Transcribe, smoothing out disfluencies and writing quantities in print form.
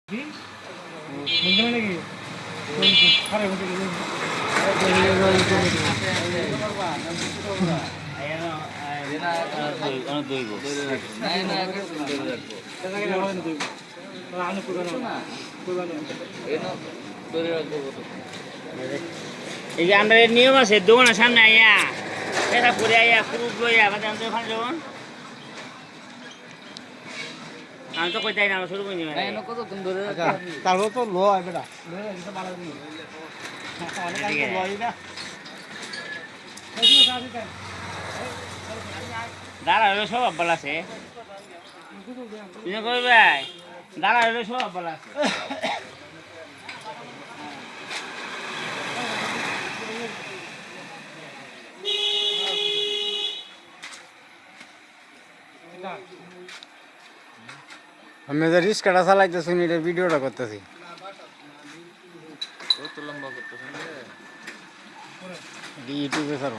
এই যে আমরা নিয়ম আছে দোকানের সামনে আইয়া পেশা করে আইয়া কুরুপ লইয়া বাজান তো ওখানে যাবেন আমি তো কইতাই না শুরু করি না এনো কত তুমি ধরে তারপর তো লো আইবে না অনেক আগে লো আইবে দাঁড়া হইলো সব ভালো আছে তুমি কই ভাই দাঁড়া হইলো সব ভালো আছে আমি যে রিস্কাটা চালাইতেছি এটা ভিডিওটা করতেছি ইউটিউবে ছাড়ো